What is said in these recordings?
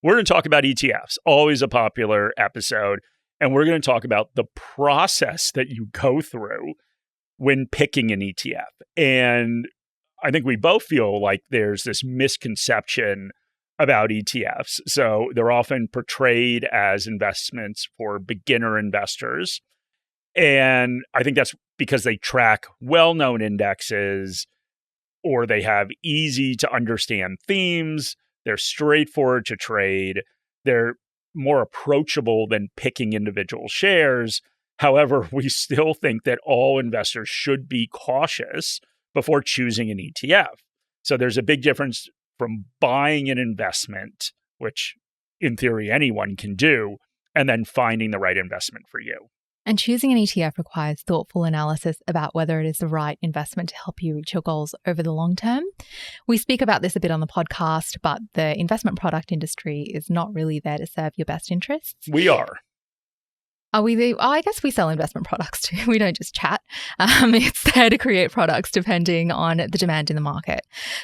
we're going to talk about ETFs, always a popular episode. And we're going to talk about the process that you go through when picking an ETF. And I think we both feel like there's this misconception about ETFs. So they're often portrayed as investments for beginner investors. And I think that's because they track well-known indexes, or they have easy to understand themes. They're straightforward to trade. They're more approachable than picking individual shares. However, we still think that all investors should be cautious before choosing an ETF. So there's a big difference from buying an investment, which in theory anyone can do, and then finding the right investment for you. And choosing an ETF requires thoughtful analysis about whether it is the right investment to help you reach your goals over the long term. We speak about this a bit on the podcast, but the investment product industry is not really there to serve your best interests. We are. Are we I guess we sell investment products too. We don't just chat. It's there to create products depending on the demand in the market.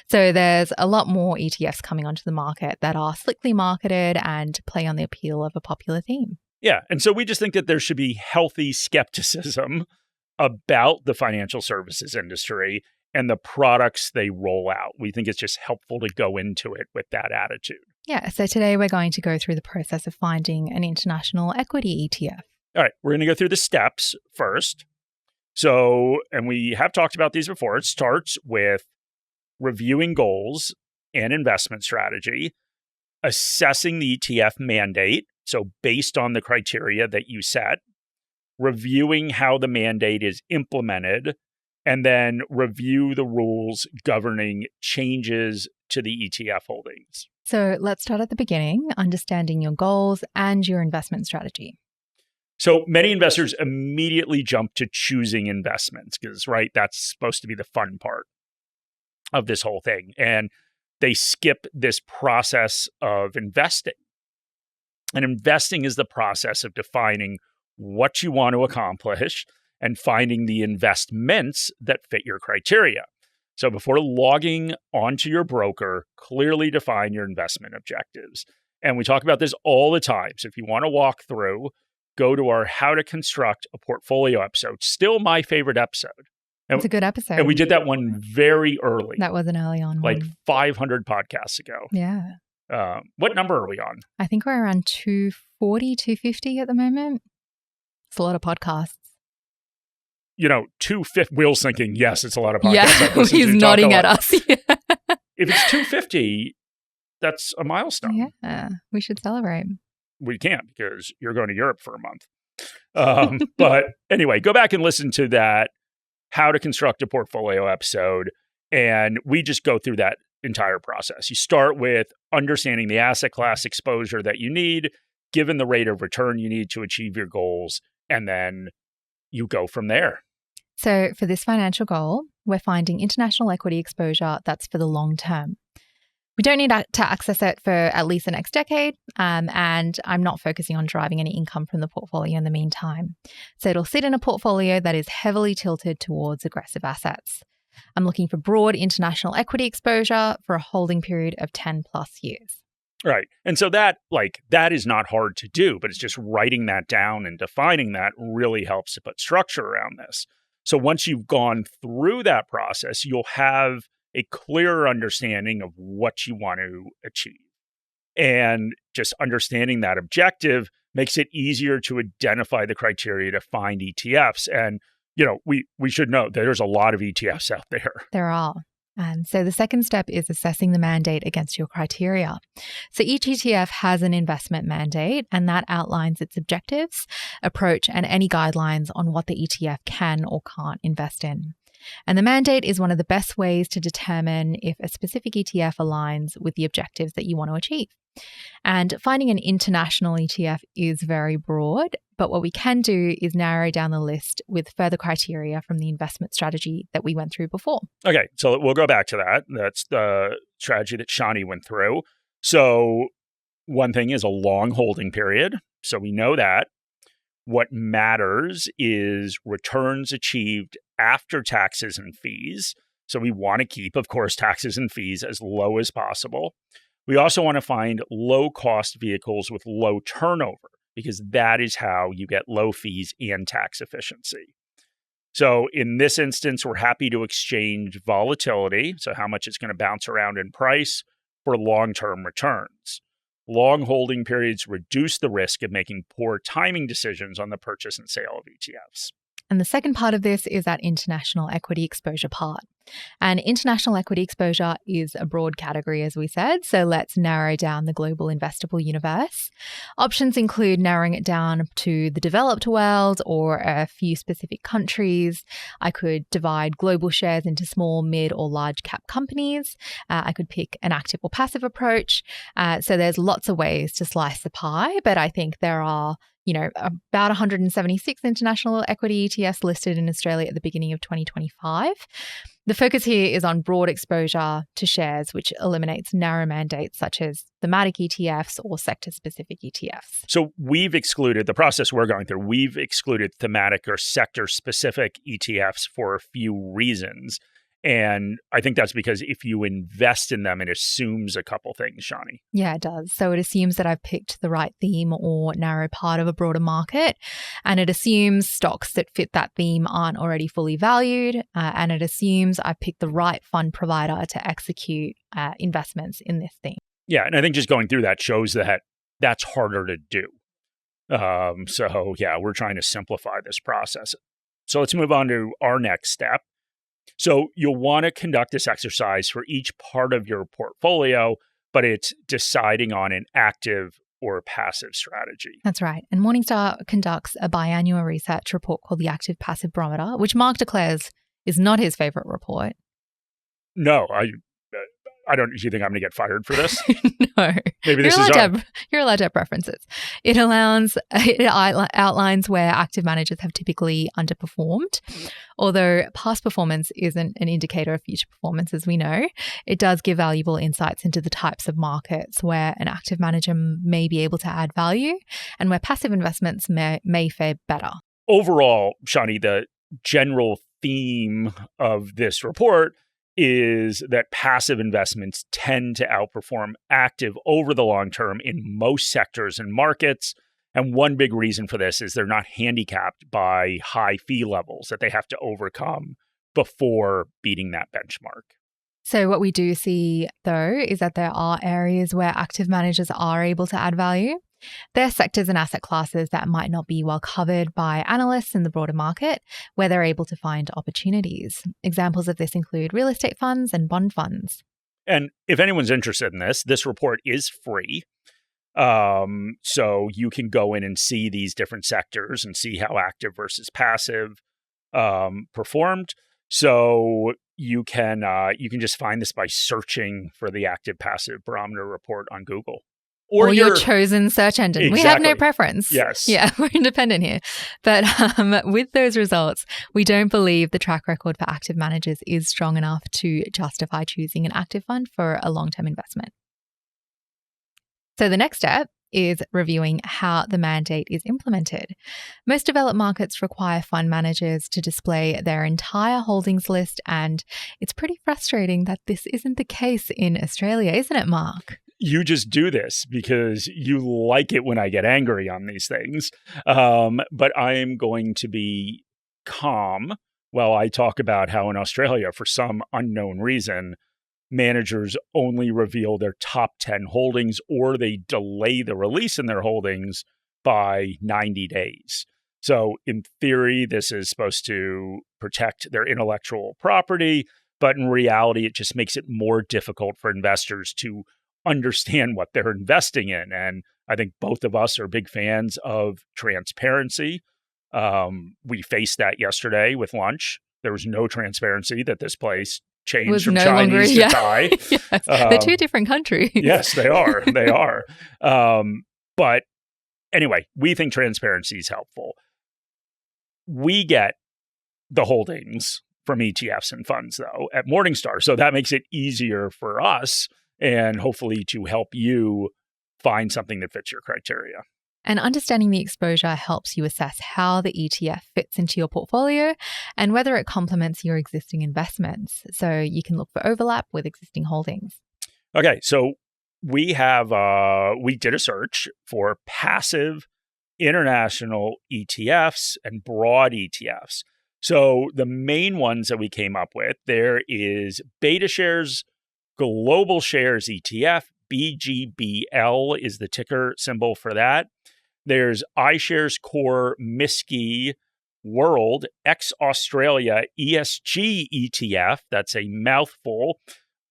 So there's a lot more ETFs coming onto the market that are slickly marketed and play on the appeal of a popular theme. Yeah. And so we just think that there should be healthy skepticism about the financial services industry and the products they roll out. We think it's just helpful to go into it with that attitude. Yeah. So today we're going to go through the process of finding an international equity ETF. All right, we're going to go through the steps first. So, and we have talked about these before. It starts with reviewing goals and investment strategy, assessing the ETF mandate. So based on the criteria that you set, reviewing how the mandate is implemented, and then review the rules governing changes to the ETF holdings. So let's start at the beginning, understanding your goals and your investment strategy. So many investors immediately jump to choosing investments because, right, that's supposed to be the fun part of this whole thing. And they skip this process of investing. And investing is the process of defining what you want to accomplish and finding the investments that fit your criteria. So before logging onto your broker, clearly define your investment objectives. And we talk about this all the time. So if you want to walk through, go to our How to Construct a Portfolio episode. Still my favorite episode. It's a good episode. And we did that one very early. That was an early on like one. 500 podcasts ago. Yeah. What number are we on? I think we're around 240, 250 at the moment. It's a lot of podcasts. 250, Will's thinking, yes, it's a lot of podcasts. Yeah, he's nodding at us. Yeah. If it's 250, that's a milestone. Yeah, we should celebrate. We can't because you're going to Europe for a month. But anyway, go back and listen to that How to Construct a Portfolio episode. And we just go through that entire process. You start with understanding the asset class exposure that you need, given the rate of return you need to achieve your goals, and then you go from there. So for this financial goal, we're finding international equity exposure that's for the long term. We don't need to access it for at least the next decade, and I'm not focusing on driving any income from the portfolio in the meantime. So it'll sit in a portfolio that is heavily tilted towards aggressive assets. I'm looking for broad international equity exposure for a holding period of 10 plus years. Right. And so that is not hard to do, but it's just writing that down and defining that really helps to put structure around this. So once you've gone through that process, you'll have a clearer understanding of what you want to achieve. And just understanding that objective makes it easier to identify the criteria to find ETFs. And, we should know that there's a lot of ETFs out there. There are. So the second step is assessing the mandate against your criteria. So each ETF has an investment mandate, and that outlines its objectives, approach, and any guidelines on what the ETF can or can't invest in. And the mandate is one of the best ways to determine if a specific ETF aligns with the objectives that you want to achieve. And finding an international ETF is very broad, but what we can do is narrow down the list with further criteria from the investment strategy that we went through before. Okay, so we'll go back to that. That's the strategy that Shani went through. So one thing is a long holding period. So we know that. What matters is returns achieved after taxes and fees. So we want to keep, of course, taxes and fees as low as possible. We also want to find low-cost vehicles with low turnover, because that is how you get low fees and tax efficiency. So in this instance, we're happy to exchange volatility, so how much it's going to bounce around in price, for long-term returns. Long holding periods reduce the risk of making poor timing decisions on the purchase and sale of ETFs. And the second part of this is that international equity exposure part. And international equity exposure is a broad category, as we said, so let's narrow down the global investable universe. Options include narrowing it down to the developed world or a few specific countries. I could divide global shares into small, mid, or large cap companies. I could pick an active or passive approach. So there's lots of ways to slice the pie, but I think there are about 176 international equity ETFs listed in Australia at the beginning of 2025. The focus here is on broad exposure to shares, which eliminates narrow mandates such as thematic ETFs or sector-specific ETFs. So we've excluded, the process we're going through, we've excluded thematic or sector-specific ETFs for a few reasons. And I think that's because if you invest in them, it assumes a couple things, Shani. Yeah, it does. So it assumes that I've picked the right theme or narrow part of a broader market. And it assumes stocks that fit that theme aren't already fully valued. And it assumes I've picked the right fund provider to execute investments in this theme. Yeah, and I think just going through that shows that that's harder to do. So yeah, we're trying to simplify this process. So let's move on to our next step. So you'll want to conduct this exercise for each part of your portfolio, but it's deciding on an active or passive strategy. That's right. And Morningstar conducts a biannual research report called the Active Passive Barometer, which Mark declares is not his favorite report. No, I don't. Do you think I'm going to get fired for this? No. Maybe this you're allowed to have preferences. It outlines where active managers have typically underperformed. Although past performance isn't an indicator of future performance, as we know, it does give valuable insights into the types of markets where an active manager may be able to add value and where passive investments may fare better. Overall, Shani, the general theme of this report is that passive investments tend to outperform active over the long term in most sectors and markets. And one big reason for this is they're not handicapped by high fee levels that they have to overcome before beating that benchmark. So what we do see, though, is that there are areas where active managers are able to add value. There are sectors and asset classes that might not be well covered by analysts in the broader market, where they're able to find opportunities. Examples of this include real estate funds and bond funds. And if anyone's interested in this report is free. So you can go in and see these different sectors and see how active versus passive performed. So you can just find this by searching for the Active Passive Barometer report on Google. Or your chosen search engine. Exactly. We have no preference. Yes. Yeah, we're independent here. But with those results, we don't believe the track record for active managers is strong enough to justify choosing an active fund for a long-term investment. So the next step is reviewing how the mandate is implemented. Most developed markets require fund managers to display their entire holdings list, and it's pretty frustrating that this isn't the case in Australia, isn't it, Mark? You just do this because you like it when I get angry on these things. But I am going to be calm while I talk about how in Australia, for some unknown reason, managers only reveal their top 10 holdings or they delay the release in their holdings by 90 days. So in theory, this is supposed to protect their intellectual property, but in reality, it just makes it more difficult for investors to understand what they're investing in. And I think both of us are big fans of transparency. We faced that yesterday with lunch. There was no transparency that this place changed from Chinese to Thai. Yes. They're two different countries. Yes, they are. They are. But anyway, we think transparency is helpful. We get the holdings from ETFs and funds, though, at Morningstar. So that makes it easier for us and hopefully to help you find something that fits your criteria. And understanding the exposure helps you assess how the ETF fits into your portfolio and whether it complements your existing investments. So you can look for overlap with existing holdings. Okay, so we did a search for passive international ETFs and broad ETFs. So the main ones that we came up with, there is BetaShares Global Shares ETF, BGBL is the ticker symbol for that. There's iShares Core MISCI World ex Australia ESG ETF, that's a mouthful,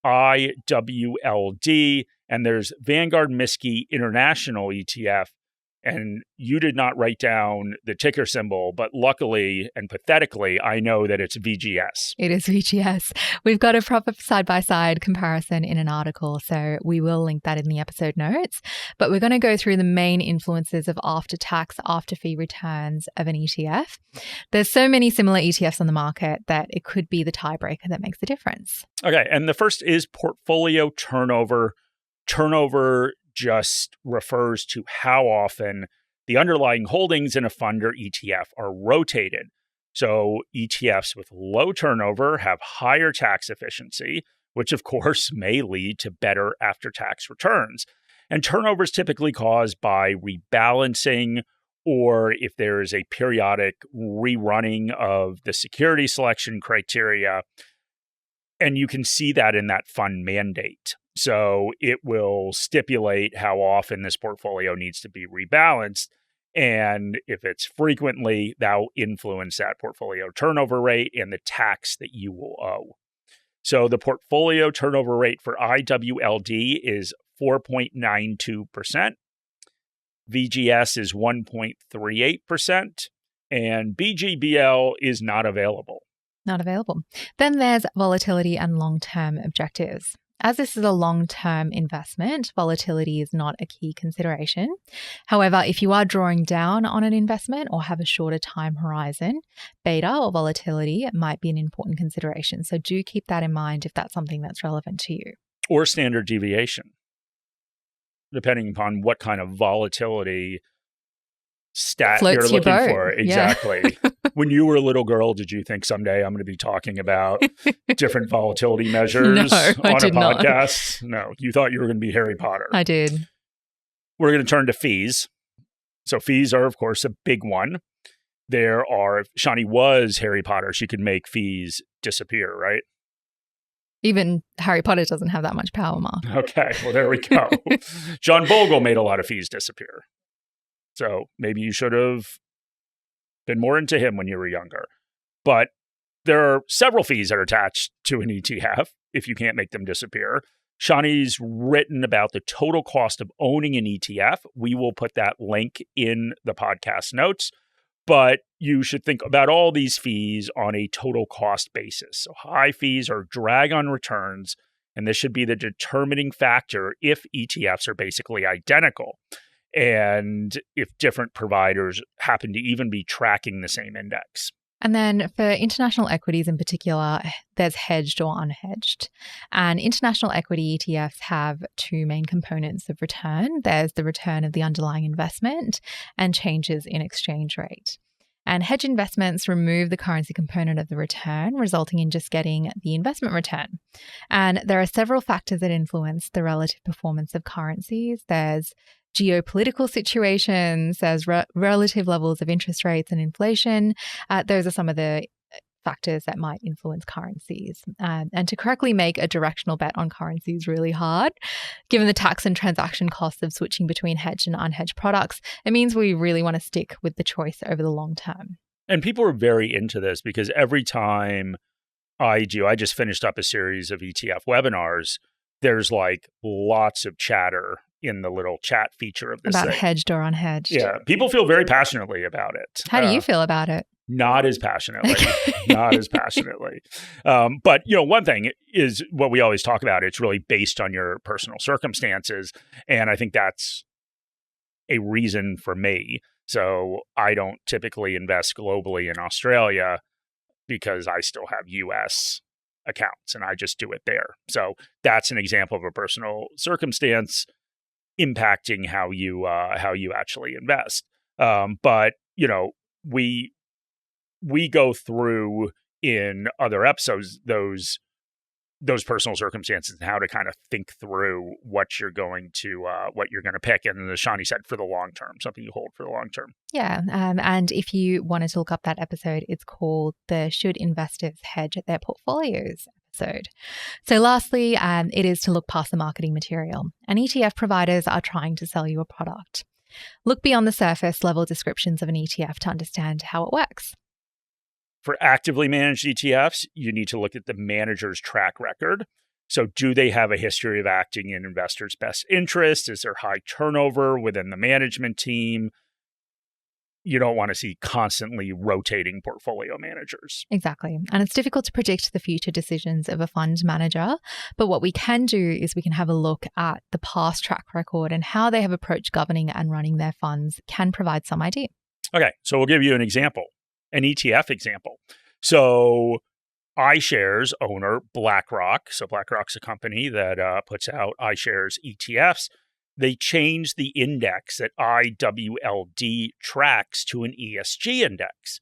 IWLD, and there's Vanguard MISCI International ETF. And you did not write down the ticker symbol, but luckily and pathetically, I know that it's VGS. It is VGS. We've got a proper side-by-side comparison in an article, so we will link that in the episode notes. But we're going to go through the main influences of after-tax, after-fee returns of an ETF. There's so many similar ETFs on the market that it could be the tiebreaker that makes the difference. Okay, and the first is portfolio turnover. Turnover just refers to how often the underlying holdings in a fund or ETF are rotated. So ETFs with low turnover have higher tax efficiency, which of course may lead to better after-tax returns. And turnover is typically caused by rebalancing, or if there is a periodic rerunning of the security selection criteria. And you can see that in that fund mandate. So it will stipulate how often this portfolio needs to be rebalanced. And if it's frequently, that will influence that portfolio turnover rate and the tax that you will owe. So the portfolio turnover rate for IWLD is 4.92%. VGS is 1.38%. And BGBL is not available. Not available. Then there's volatility and long-term objectives. As this is a long-term investment, volatility is not a key consideration. However, if you are drawing down on an investment or have a shorter time horizon, beta or volatility might be an important consideration. So do keep that in mind if that's something that's relevant to you. Or standard deviation, depending upon what kind of volatility stat Floats you're looking your boat. for. Exactly. Yeah. When you were a little girl, did you think someday I'm going to be talking about different volatility measures No, on I a did not. podcast? No, you thought you were going to be Harry Potter. I did. We're going to turn to fees. So fees are, of course, a big one. If Shani was Harry Potter, she could make fees disappear, right? Even Harry Potter doesn't have that much power, Mark. Okay, well, there we go. John Bogle made a lot of fees disappear. So maybe you should have been more into him when you were younger. But there are several fees that are attached to an ETF if you can't make them disappear. Shani's written about the total cost of owning an ETF. We will put that link in the podcast notes. But you should think about all these fees on a total cost basis. So high fees are drag on returns, and this should be the determining factor if ETFs are basically identical. And if different providers happen to even be tracking the same index. And then for international equities in particular, there's hedged or unhedged. And international equity ETFs have two main components of return. There's the return of the underlying investment and changes in exchange rate. And hedge investments remove the currency component of the return, resulting in just getting the investment return. And there are several factors that influence the relative performance of currencies. There's geopolitical situations, there's relative levels of interest rates and inflation. Those are some of the factors that might influence currencies. And to correctly make a directional bet on currency is really hard. Given the tax and transaction costs of switching between hedged and unhedged products, it means we really want to stick with the choice over the long term. And people are very into this because every time I just finished up a series of ETF webinars, there's like lots of chatter in the little chat feature of this about thing. hedged or unhedged. Yeah, people feel very passionately about it. How do you feel about it? Not as passionately. Not as passionately. But, one thing is what we always talk about. It's really based on your personal circumstances. And I think that's a reason for me. So I don't typically invest globally in Australia because I still have US accounts and I just do it there. So that's an example of a personal circumstance impacting how you actually invest. But we go through in other episodes those those personal circumstances and how to kind of think through what you're going to pick. And as Shani said, for the long term, something you hold for the long term. Yeah. And if you wanted to look up that episode, it's called the Should Investors Hedge Their Portfolios episode. So lastly, it is to look past the marketing material. And ETF providers are trying to sell you a product. Look beyond the surface level descriptions of an ETF to understand how it works. For actively managed ETFs, you need to look at the manager's track record. So do they have a history of acting in investors' best interest? Is there high turnover within the management team? You don't want to see constantly rotating portfolio managers. Exactly. And it's difficult to predict the future decisions of a fund manager. But what we can do is we can have a look at the past track record, and how they have approached governing and running their funds can provide some idea. Okay, so we'll give you an example. An ETF example. So iShares owner BlackRock, so BlackRock's a company that puts out iShares ETFs. They changed the index that IWLD tracks to an ESG index.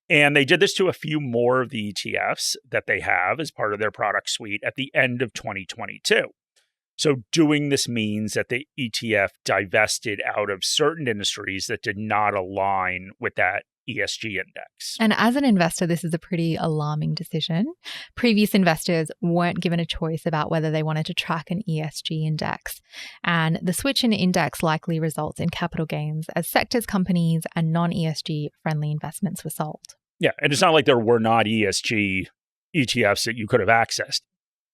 And they did this to a few more of the ETFs that they have as part of their product suite at the end of 2022. So doing this means that the ETF divested out of certain industries that did not align with that ESG index. And as an investor, this is a pretty alarming decision. Previous investors weren't given a choice about whether they wanted to track an ESG index. And the switch in index likely results in capital gains as sectors, companies, and non-ESG friendly investments were sold. Yeah, and it's not like there were not ESG ETFs that you could have accessed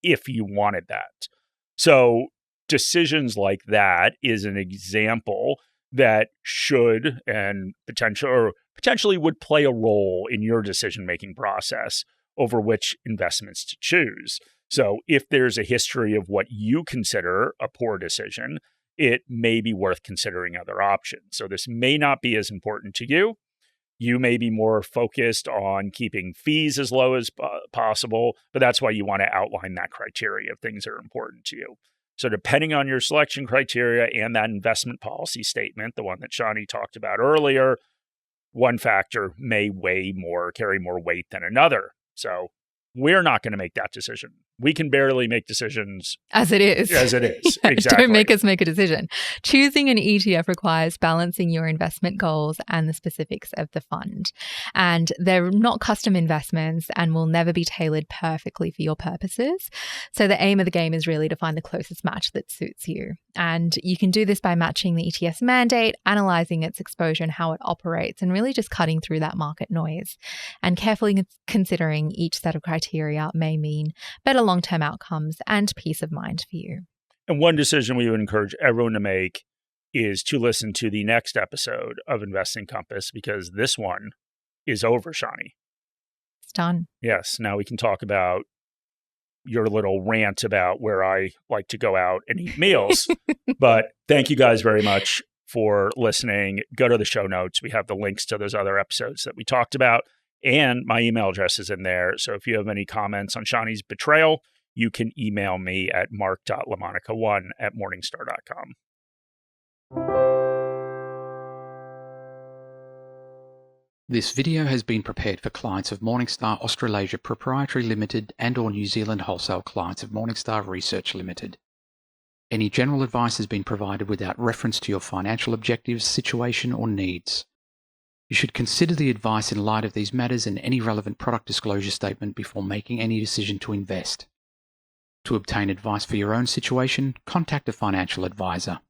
if you wanted that. So decisions like that is an example that should and potentially would play a role in your decision-making process over which investments to choose. So if there's a history of what you consider a poor decision, it may be worth considering other options. So this may not be as important to you. You may be more focused on keeping fees as low as possible, but that's why you want to outline that criteria of things that are important to you. So depending on your selection criteria and that investment policy statement, the one that Shani talked about earlier, one factor may carry more weight than another. So we're not going to make that decision. We can barely make decisions as it is. Exactly. Don't make us make a decision. Choosing an ETF requires balancing your investment goals and the specifics of the fund. And they're not custom investments and will never be tailored perfectly for your purposes. So the aim of the game is really to find the closest match that suits you. And you can do this by matching the ETF's mandate, analyzing its exposure and how it operates, and really just cutting through that market noise. And carefully considering each set of criteria may mean better long-term outcomes and peace of mind for you. And one decision we would encourage everyone to make is to listen to the next episode of Investing Compass, because this one is over, Shani. It's done. Yes. Now we can talk about your little rant about where I like to go out and eat meals. But thank you guys very much for listening. Go to the show notes. We have the links to those other episodes that we talked about. And my email address is in there. So if you have any comments on Shani's betrayal, you can email me at mark.lamonica1@morningstar.com. This video has been prepared for clients of Morningstar Australasia Pty Ltd and/or New Zealand wholesale clients of Morningstar Research Ltd. Any general advice has been provided without reference to your financial objectives, situation, or needs. You should consider the advice in light of these matters and any relevant product disclosure statement before making any decision to invest. To obtain advice for your own situation, contact a financial advisor.